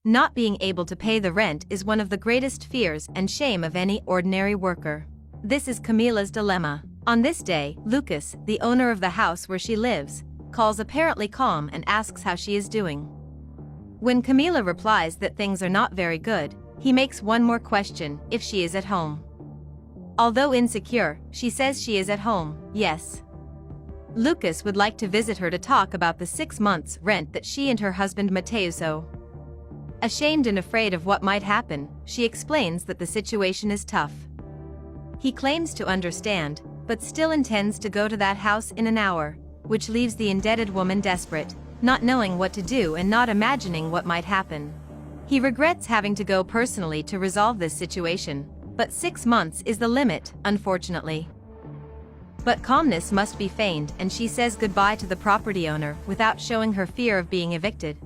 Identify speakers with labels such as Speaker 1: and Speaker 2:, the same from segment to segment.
Speaker 1: Not being able to pay the rent is one of the greatest fears and shame of any ordinary worker. This is Camila's dilemma. On this day, Lucas, the owner of the house where she lives, calls apparently calm and asks how she is doing. When Camila replies that things are not very good, he makes one more question, if she is at home. Although insecure, she says she is at home, yes. Lucas would like to visit her to talk about the 6 months' rent that she and her husband Mateus owe. Ashamed and afraid of what might happen, she explains that the situation is tough. He claims to understand, but still intends to go to that house in an hour, which leaves the indebted woman desperate, not knowing what to do and not imagining what might happen. He regrets having to go personally to resolve this situation, but 6 months is the limit, unfortunately. But calmness must be feigned, and she says goodbye to the property owner without showing her fear of being evicted.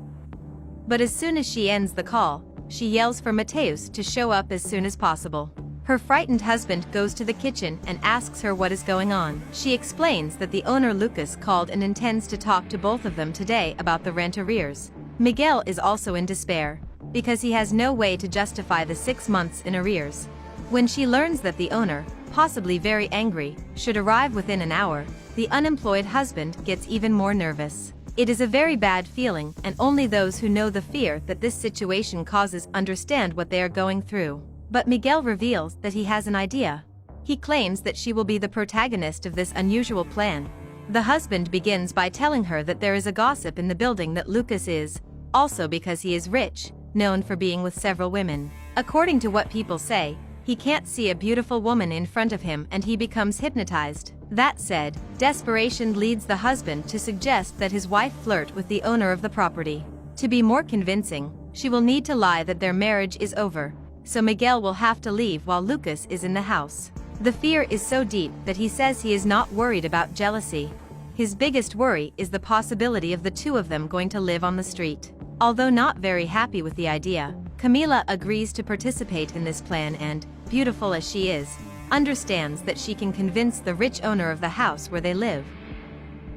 Speaker 1: But as soon as she ends the call, she yells for Mateus to show up as soon as possible. Her frightened husband goes to the kitchen and asks her what is going on. She explains that the owner Lucas called and intends to talk to both of them today about the rent arrears. Miguel is also in despair, because he has no way to justify the 6 months in arrears. When she learns that the owner, possibly very angry, should arrive within an hour, the unemployed husband gets even more nervous. It is a very bad feeling, and only those who know the fear that this situation causes understand what they are going through. But Miguel reveals that he has an idea. He claims that she will be the protagonist of this unusual plan. The husband begins by telling her that there is a gossip in the building that Lucas is, also because he is rich, known for being with several women. According to what people say, he can't see a beautiful woman in front of him and he becomes hypnotized. That said, desperation leads the husband to suggest that his wife flirt with the owner of the property. To be more convincing, she will need to lie that their marriage is over, so Miguel will have to leave while Lucas is in the house. The fear is so deep that he says he is not worried about jealousy. His biggest worry is the possibility of the two of them going to live on the street. Although not very happy with the idea, Camila agrees to participate in this plan and, beautiful as she is, understands that she can convince the rich owner of the house where they live.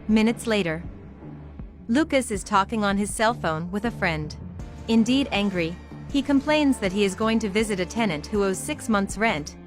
Speaker 1: Minutes later, Lucas is talking on his cell phone with a friend. Indeed angry, he complains that he is going to visit a tenant who owes 6 months' rent.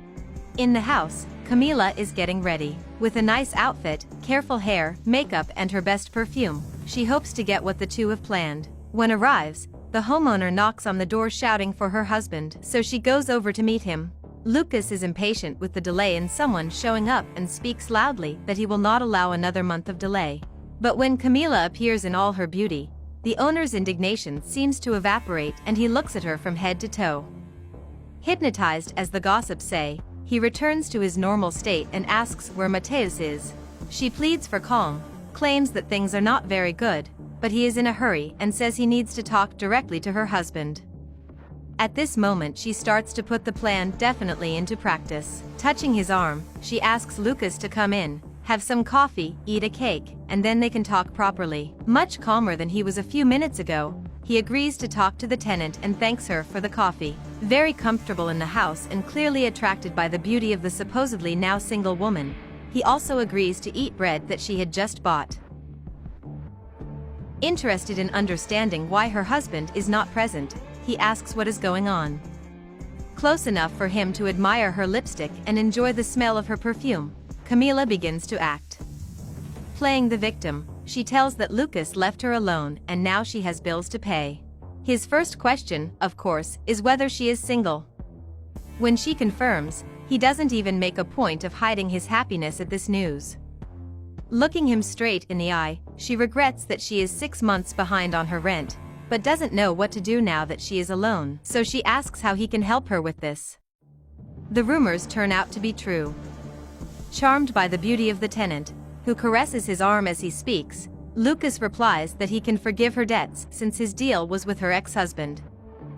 Speaker 1: In the house, Camila is getting ready. With a nice outfit, careful hair, makeup and her best perfume, she hopes to get what the two have planned. When arrives, the homeowner knocks on the door shouting for her husband, so she goes over to meet him. Lucas is impatient with the delay in someone showing up and speaks loudly that he will not allow another month of delay. But when Camila appears in all her beauty, the owner's indignation seems to evaporate and he looks at her from head to toe. Hypnotized, as the gossips say, he returns to his normal state and asks where Mateus is. She pleads for calm, claims that things are not very good, but he is in a hurry and says he needs to talk directly to her husband. At this moment she starts to put the plan definitely into practice. Touching his arm, she asks Lucas to come in, have some coffee, eat a cake, and then they can talk properly. Much calmer than he was a few minutes ago, he agrees to talk to the tenant and thanks her for the coffee. Very comfortable in the house and clearly attracted by the beauty of the supposedly now single woman, he also agrees to eat bread that she had just bought. Interested in understanding why her husband is not present, he asks what is going on. Close enough for him to admire her lipstick and enjoy the smell of her perfume, Camila begins to act. Playing the victim, she tells that Lucas left her alone and now she has bills to pay. His first question, of course, is whether she is single. When she confirms, he doesn't even make a point of hiding his happiness at this news. Looking him straight in the eye, she regrets that she is 6 months behind on her rent, but doesn't know what to do now that she is alone, so she asks how he can help her with this. The rumors turn out to be true. Charmed by the beauty of the tenant, who caresses his arm as he speaks, Lucas replies that he can forgive her debts since his deal was with her ex-husband.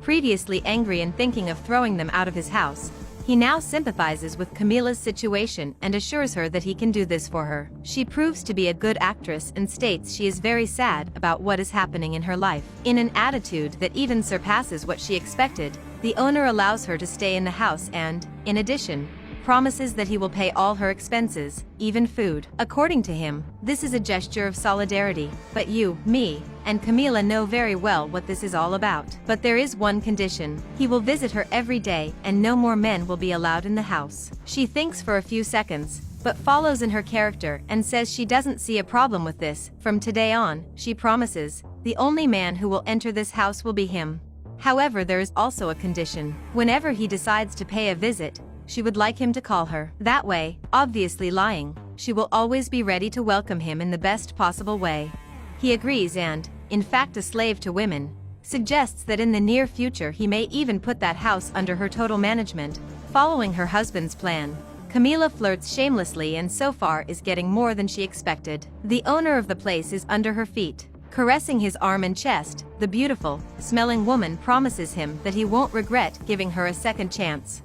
Speaker 1: Previously angry and thinking of throwing them out of his house, he now sympathizes with Camila's situation and assures her that he can do this for her. She proves to be a good actress and states she is very sad about what is happening in her life. In an attitude that even surpasses what she expected, the owner allows her to stay in the house and, in addition, promises that he will pay all her expenses, even food. According to him, this is a gesture of solidarity, but you, me, and Camila know very well what this is all about. But there is one condition: he will visit her every day and no more men will be allowed in the house. She thinks for a few seconds, but follows in her character and says she doesn't see a problem with this. From today on, she promises, the only man who will enter this house will be him. However, there is also a condition. Whenever he decides to pay a visit, she would like him to call her. That way, obviously lying, she will always be ready to welcome him in the best possible way. He agrees and, in fact a slave to women, suggests that in the near future he may even put that house under her total management. Following her husband's plan, Camila flirts shamelessly and so far is getting more than she expected. The owner of the place is under her feet, caressing his arm and chest. The beautiful, smelling woman promises him that he won't regret giving her a second chance.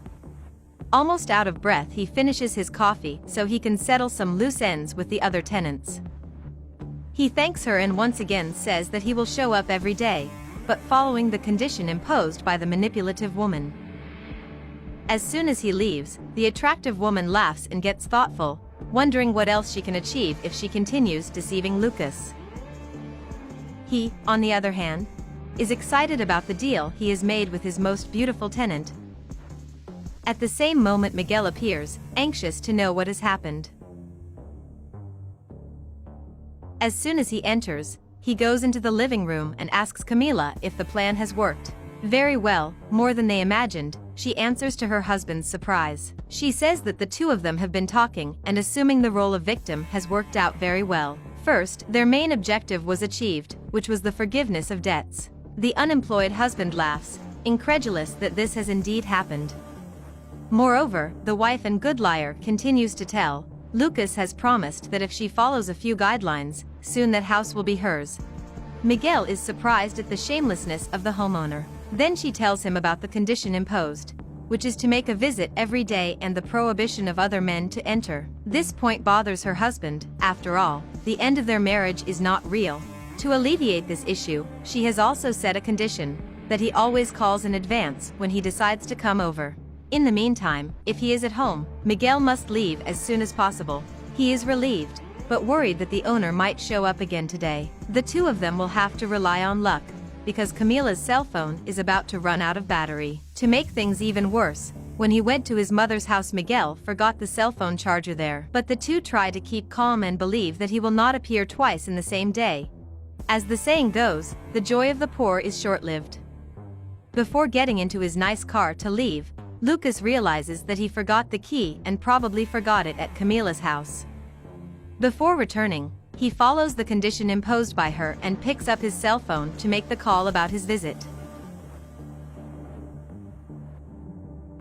Speaker 1: Almost out of breath, he finishes his coffee so he can settle some loose ends with the other tenants. He thanks her and once again says that he will show up every day, but following the condition imposed by the manipulative woman. As soon as he leaves, the attractive woman laughs and gets thoughtful, wondering what else she can achieve if she continues deceiving Lucas. He, on the other hand, is excited about the deal he has made with his most beautiful tenant. At the same moment, Miguel appears, anxious to know what has happened. As soon as he enters, he goes into the living room and asks Camila if the plan has worked. Very well, more than they imagined, she answers to her husband's surprise. She says that the two of them have been talking and assuming the role of victim has worked out very well. First, their main objective was achieved, which was the forgiveness of debts. The unemployed husband laughs, incredulous that this has indeed happened. Moreover, the wife and good liar continues to tell, Lucas has promised that if she follows a few guidelines, soon that house will be hers. Miguel is surprised at the shamelessness of the homeowner. Then she tells him about the condition imposed, which is to make a visit every day and the prohibition of other men to enter. This point bothers her husband. After all, the end of their marriage is not real. To alleviate this issue, she has also set a condition, that he always calls in advance when he decides to come over. In the meantime, if he is at home, Miguel must leave as soon as possible. He is relieved, but worried that the owner might show up again today. The two of them will have to rely on luck, because Camila's cell phone is about to run out of battery. To make things even worse, when he went to his mother's house, Miguel forgot the cell phone charger there. But the two try to keep calm and believe that he will not appear twice in the same day. As the saying goes, the joy of the poor is short-lived. Before getting into his nice car to leave, Lucas realizes that he forgot the key and probably forgot it at Camila's house. Before returning, he follows the condition imposed by her and picks up his cell phone to make the call about his visit.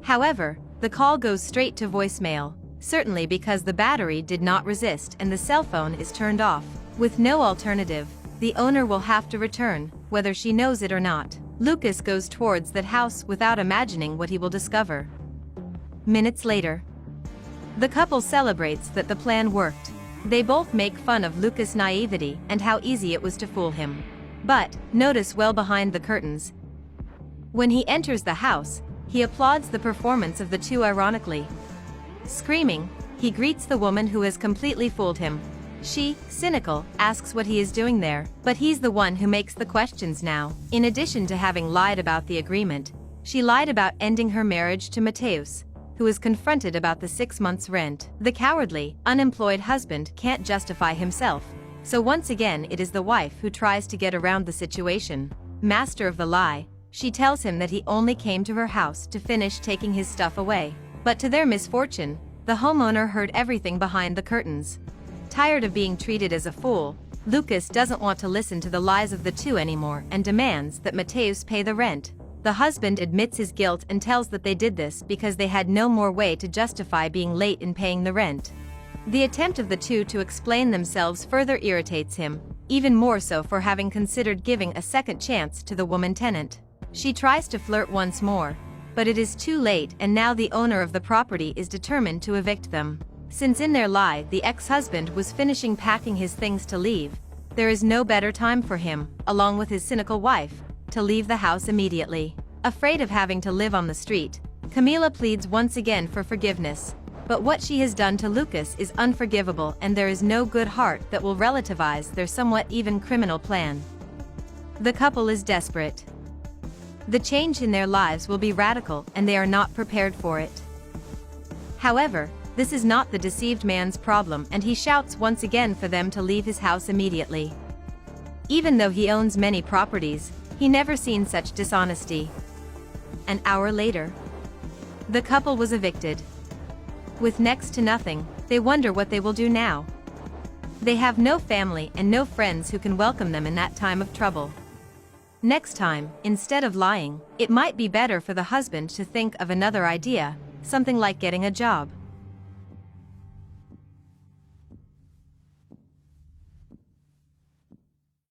Speaker 1: However, the call goes straight to voicemail, certainly because the battery did not resist and the cell phone is turned off. With no alternative, the owner will have to return, whether she knows it or not. Lucas goes towards that house without imagining what he will discover. Minutes later, the couple celebrates that the plan worked. They both make fun of Lucas' naivety and how easy it was to fool him. But, notice well behind the curtains. When he enters the house, he applauds the performance of the two ironically. Screaming, he greets the woman who has completely fooled him. She, cynical, asks what he is doing there, but he's the one who makes the questions now. In addition to having lied about the agreement, she lied about ending her marriage to Mateus, who is confronted about the 6 months' rent. The cowardly, unemployed husband can't justify himself, so once again it is the wife who tries to get around the situation. Master of the lie, she tells him that he only came to her house to finish taking his stuff away. But to their misfortune, the homeowner heard everything behind the curtains. Tired of being treated as a fool, Lucas doesn't want to listen to the lies of the two anymore and demands that Mateus pay the rent. The husband admits his guilt and tells that they did this because they had no more way to justify being late in paying the rent. The attempt of the two to explain themselves further irritates him, even more so for having considered giving a second chance to the woman tenant. She tries to flirt once more, but it is too late and now the owner of the property is determined to evict them. Since in their lie the ex-husband was finishing packing his things to leave, there is no better time for him, along with his cynical wife, to leave the house immediately. Afraid of having to live on the street, Camila pleads once again for forgiveness, But what she has done to Lucas is unforgivable, and there is no good heart that will relativize their somewhat even criminal plan. The couple is desperate. The change in their lives will be radical, and they are not prepared for it. However, this is not the deceived man's problem, and he shouts once again for them to leave his house immediately. Even though he owns many properties, he never seen such dishonesty. An hour later, the couple was evicted. With next to nothing, they wonder what they will do now. They have no family and no friends who can welcome them in that time of trouble. Next time, instead of lying, it might be better for the husband to think of another idea, something like getting a job.